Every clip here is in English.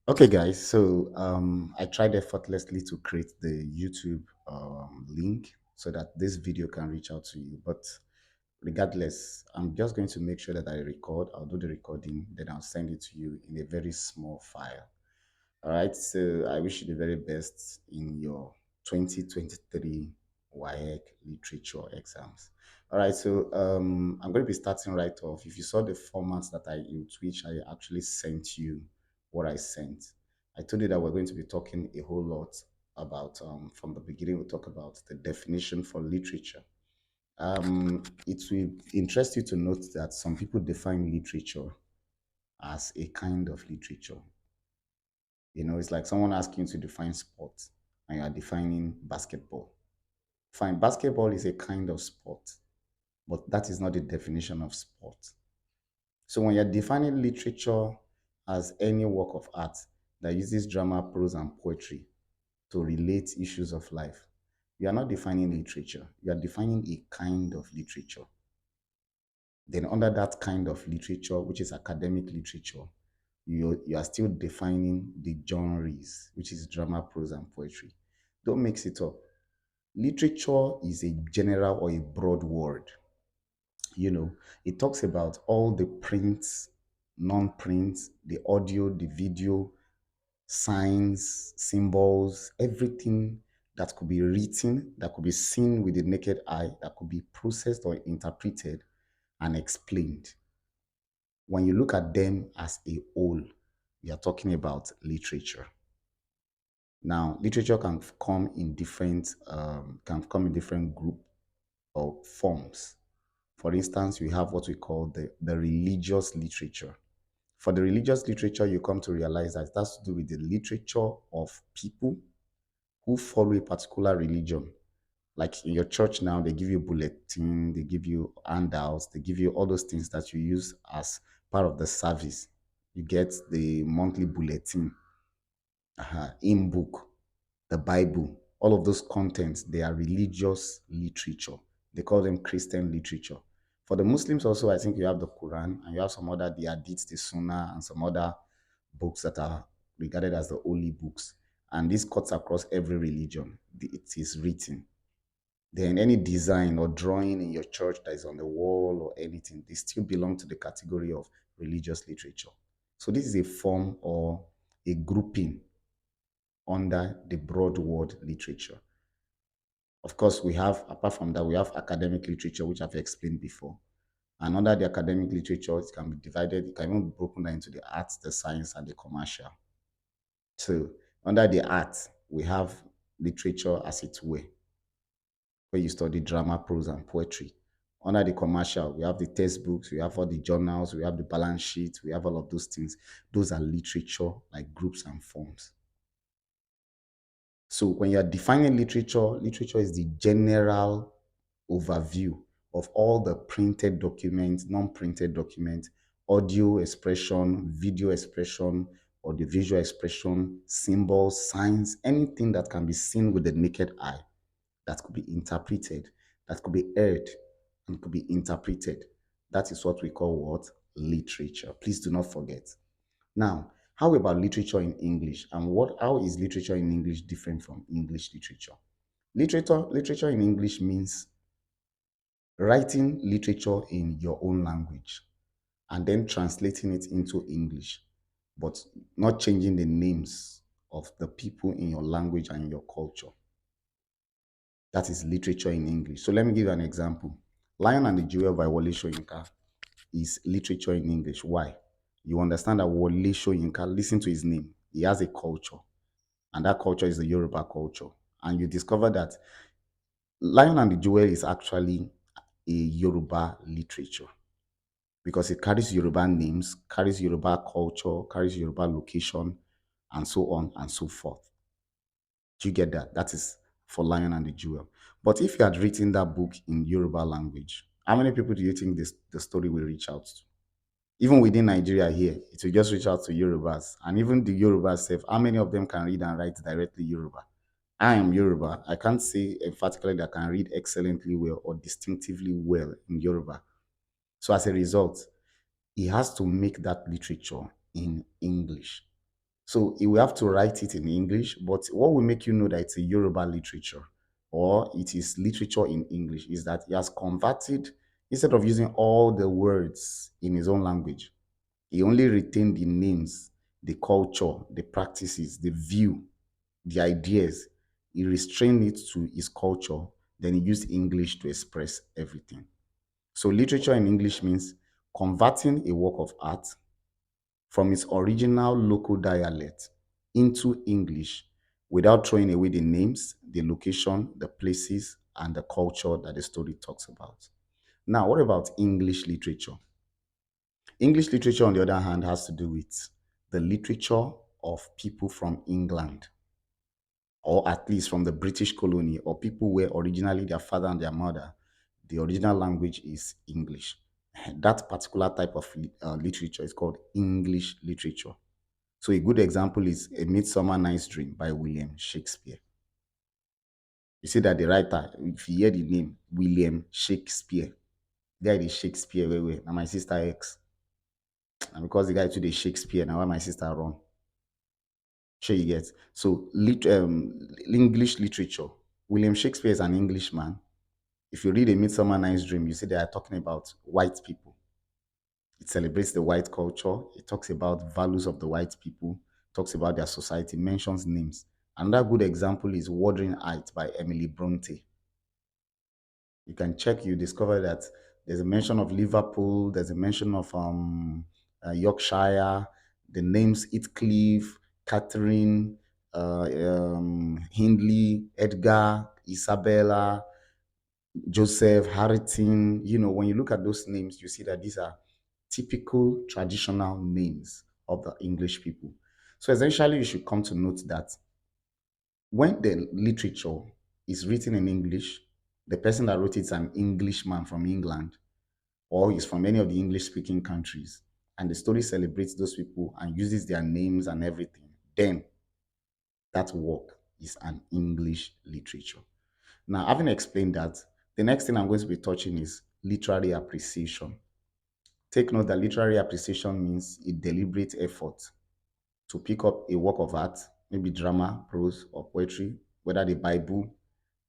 Okay, guys. So I tried effortlessly to create the YouTube link so that this video can reach out to you. But regardless, I'm just going to make sure that I record. I'll do the recording, then I'll send it to you in a very small file. All right. So I wish you the very best in your 2023 Waec literature exams. All right. So I'm going to be starting right off. If you saw the formats that in which I actually sent you what I sent, I told you that we're going to be talking a whole lot about, from the beginning, we'll talk about the definition for literature. It will interest you to note that some people define literature as a kind of literature. It's like someone asking you to define sport and you are defining basketball. Fine, basketball is a kind of sport, but that is not the definition of sport. So when you're defining literature as any work of art that uses drama, prose, and poetry to relate issues of life, you are not defining literature. You are defining a kind of literature. Then under that kind of literature, which is academic literature, you are still defining the genres, which is drama, prose, and poetry. Don't mix it up. Literature is a general or a broad word. It talks about all the prints, non-prints, the audio, the video, signs, symbols, everything that could be written, that could be seen with the naked eye, that could be processed or interpreted and explained. When you look at them as a whole, we are talking about literature. Now, literature can come in different group or forms. For instance, we have what we call the religious literature. For the religious literature, you come to realize that it has to do with the literature of people who follow a particular religion. Like in your church now, they give you bulletin, they give you handouts, they give you all those things that you use as part of the service. You get the monthly bulletin, in book, the Bible, all of those contents, they are religious literature. They call them Christian literature. For the Muslims also, I think you have the Quran and you have some other, the Hadith, the Sunnah, and some other books that are regarded as the holy books. And this cuts across every religion. It is written. Then any design or drawing in your church that is on the wall or anything, they still belong to the category of religious literature. So this is a form or a grouping under the broad word literature. Of course, apart from that, we have academic literature, which I've explained before. And under the academic literature, it can be divided, it can even be broken down into the arts, the science, and the commercial. So under the arts, we have literature as it were, where you study drama, prose, and poetry. Under the commercial, we have the textbooks, we have all the journals, we have the balance sheet, we have all of those things. Those are literature, like groups and forms. So when you're defining literature is the general overview of all the printed documents, non-printed documents, audio expression, video expression, or the visual expression, symbols, signs, anything that can be seen with the naked eye, that could be interpreted, that could be heard, and could be interpreted. That is what we call what? Literature. Please do not forget. Now, how about literature in English? And how is literature in English different from English literature? Literature in English means writing literature in your own language and then translating it into English, but not changing the names of the people in your language and in your culture. That is literature in English. So let me give you an example. Lion and the Jewel by Wole Soyinka is literature in English. Why? You understand that Wole Soyinka, listen to his name, he has a culture, and that culture is the Yoruba culture. And you discover that Lion and the Jewel is actually a Yoruba literature because it carries Yoruba names, carries Yoruba culture, carries Yoruba location, and so on and so forth. Do you get that? That is for Lion and the Jewel. But if you had written that book in Yoruba language, how many people do you think the story will reach out to? Even within Nigeria here, it will just reach out to Yorubas. And even the Yorubas self, how many of them can read and write directly Yoruba? I am Yoruba. I can't say emphatically that I can read excellently well or distinctively well in Yoruba. So as a result, he has to make that literature in English. So you will have to write it in English, but what will make you know that it's a Yoruba literature or it is literature in English is that he has converted, instead of using all the words in his own language, he only retained the names, the culture, the practices, the view, the ideas. He restrained it to his culture, then he used English to express everything. So literature in English means converting a work of art from its original local dialect into English without throwing away the names, the location, the places, and the culture that the story talks about. Now, what about English literature? English literature, on the other hand, has to do with the literature of people from England, or at least from the British colony, or people where originally their father and their mother, the original language is English. That particular type of literature is called English literature. So a good example is A Midsummer Night's Dream by William Shakespeare. You see that the writer, if you hear the name William Shakespeare, guy is Shakespeare way. Now my sister X. And because the guy today Shakespeare, now why my sister run. Sure you get. So English literature. William Shakespeare is an Englishman. If you read A Midsummer Night's Dream, you see they are talking about white people. It celebrates the white culture. It talks about values of the white people, talks about their society, mentions names. Another good example is Wuthering Heights by Emily Bronte. You can check, you discover that there's a mention of Liverpool, there's a mention of Yorkshire, the names Heathcliff, Catherine, Hindley, Edgar, Isabella, Joseph, Harrington. You know, when you look at those names, you see that these are typical traditional names of the English people. So essentially, you should come to note that when the literature is written in English, the person that wrote it is an Englishman from England or is from any of the English speaking countries, and the story celebrates those people and uses their names and everything, then that work is an English literature. Now, having explained that, the next thing I'm going to be touching is literary appreciation. Take note that literary appreciation means a deliberate effort to pick up a work of art, maybe drama, prose, or poetry, whether the Bible,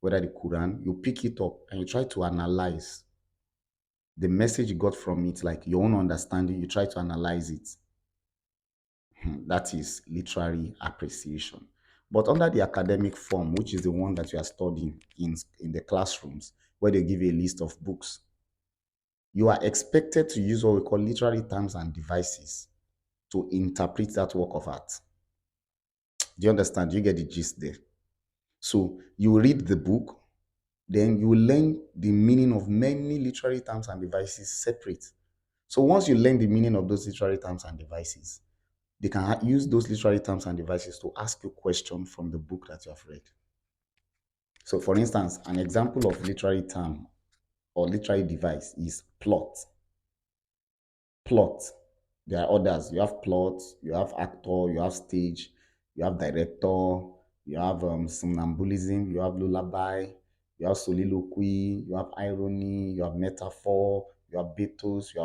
whether the Quran, you pick it up and you try to analyze the message you got from it, like your own understanding, you try to analyze it. That is literary appreciation. But under the academic form, which is the one that you are studying in the classrooms, where they give you a list of books, you are expected to use what we call literary terms and devices to interpret that work of art. Do you understand? Do you get the gist there? So you read the book, then you learn the meaning of many literary terms and devices separate. So once you learn the meaning of those literary terms and devices, they can use those literary terms and devices to ask you questions from the book that you have read. So for instance, an example of literary term or literary device is plot. Plot. There are others. You have plot, you have actor, you have stage, you have director, you have somnambulism, you have lullaby, you have soliloquy, you have irony, you have metaphor, you have pathos, you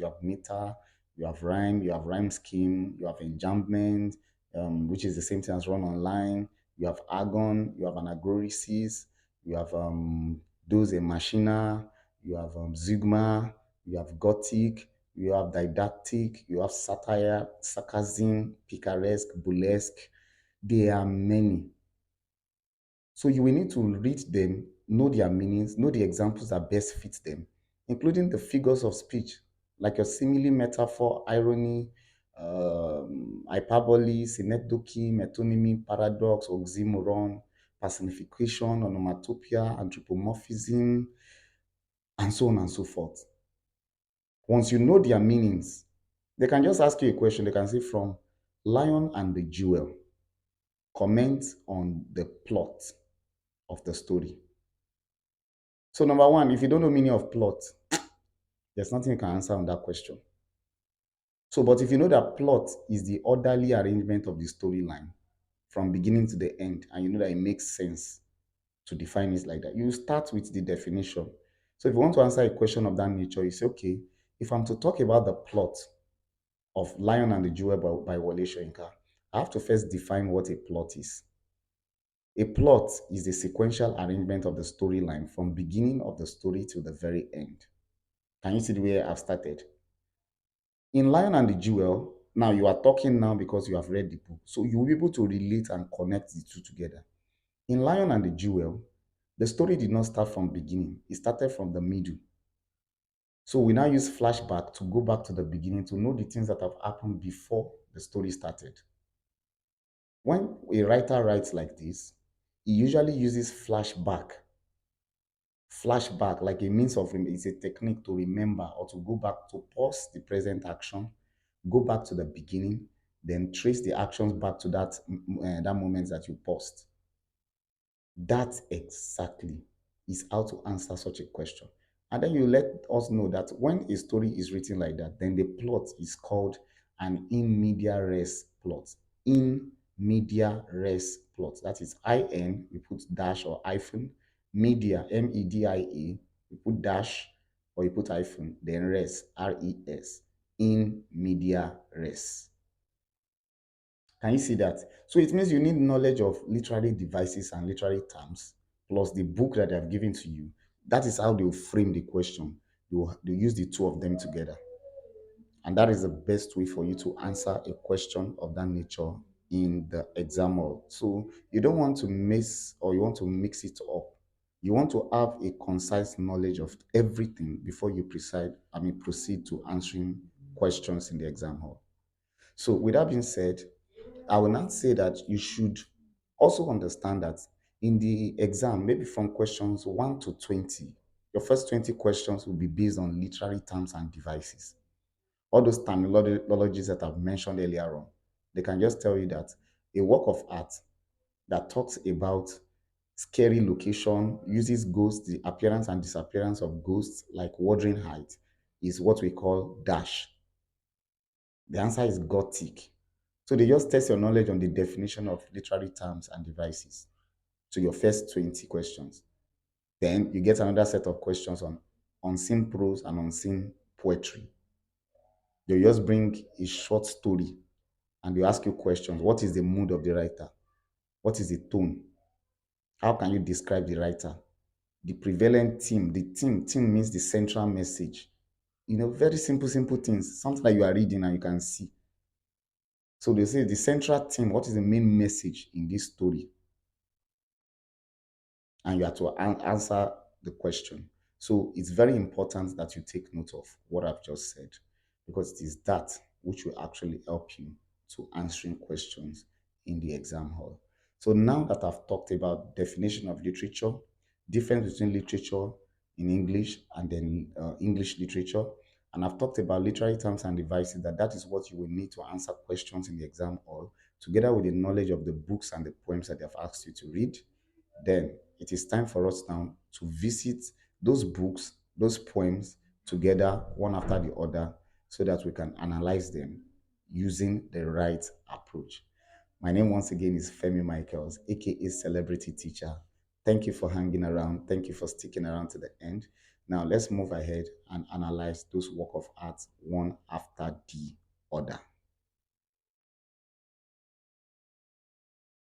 have meter, you have rhyme scheme, you have enjambment, which is the same thing as run online. You have argon, you have anagoresis, you have dose and machina, you have zigma, you have gothic, you have didactic, you have satire, sarcasm, picaresque, burlesque. There are many. So you will need to read them, know their meanings, know the examples that best fit them, including the figures of speech, like your simile, metaphor, irony, hyperbole, synecdoche, metonymy, paradox, oxymoron, personification, onomatopoeia, anthropomorphism, and so on and so forth. Once you know their meanings, they can just ask you a question. They can say, from Lion and the Jewel, comment on the plot of the story. So number one, if you don't know meaning of plot, there's nothing you can answer on that question. So, but if you know that plot is the orderly arrangement of the storyline from beginning to the end, and you know that it makes sense to define it like that, you start with the definition. So if you want to answer a question of that nature, you say, okay, if I'm to talk about the plot of Lion and the Jewel by Wole Soyinka, I have to first define what a plot is. A plot is the sequential arrangement of the storyline from beginning of the story to the very end. Can you see the way I've started? In Lion and the Jewel, now you are talking now because you have read the book. So you will be able to relate and connect the two together. In Lion and the Jewel, the story did not start from beginning. It started from the middle. So we now use flashback to go back to the beginning to know the things that have happened before the story started. When a writer writes like this, he usually uses flashback like a means of it's a technique to remember or to go back to pause the present action, go back to the beginning, then trace the actions back to that moment that you paused. That exactly is how to answer such a question. And then you let us know that when a story is written like that, then the plot is called an in media res plot. In media res plot. That is IN, we put dash or hyphen. Media, MEDIA, we put dash or you put hyphen. Then res, RES. In media res. Can you see that? So it means you need knowledge of literary devices and literary terms, plus the book that they have given to you. That is how they'll frame the question. They'll use the two of them together. And that is the best way for you to answer a question of that nature in the exam hall. So you don't want to miss or you want to mix it up. You want to have a concise knowledge of everything before you proceed to answering questions in the exam hall. So with that being said, I will not say that you should also understand that in the exam, maybe from questions 1 to 20, your first 20 questions will be based on literary terms and devices. All those terminologies that I've mentioned earlier on, they can just tell you that a work of art that talks about scary location, uses ghosts, the appearance and disappearance of ghosts like Wuthering Heights, is what we call dash. The answer is gothic. So they just test your knowledge on the definition of literary terms and devices to your first 20 questions. Then you get another set of questions on unseen prose and unseen poetry. They just bring a short story and they ask you questions. What is the mood of the writer? What is the tone? How can you describe the writer? The prevalent theme. Theme means the central message. Very simple things. Something that you are reading and you can see. So they say the central theme, what is the main message in this story? And you have to answer the question. So it's very important that you take note of what I've just said because it is that which will actually help you to answering questions in the exam hall. So now that I've talked about definition of literature, difference between literature in English and then English literature, and I've talked about literary terms and devices, that is what you will need to answer questions in the exam hall, together with the knowledge of the books and the poems that they've asked you to read. Then it is time for us now to visit those books, those poems together, one after the other, so that we can analyze them using the right approach. My name once again is Femi Michaels, aka Celebrity Teacher. Thank you for hanging around. Thank you for sticking around to the end. Now let's move ahead and analyze those work of art one after the other.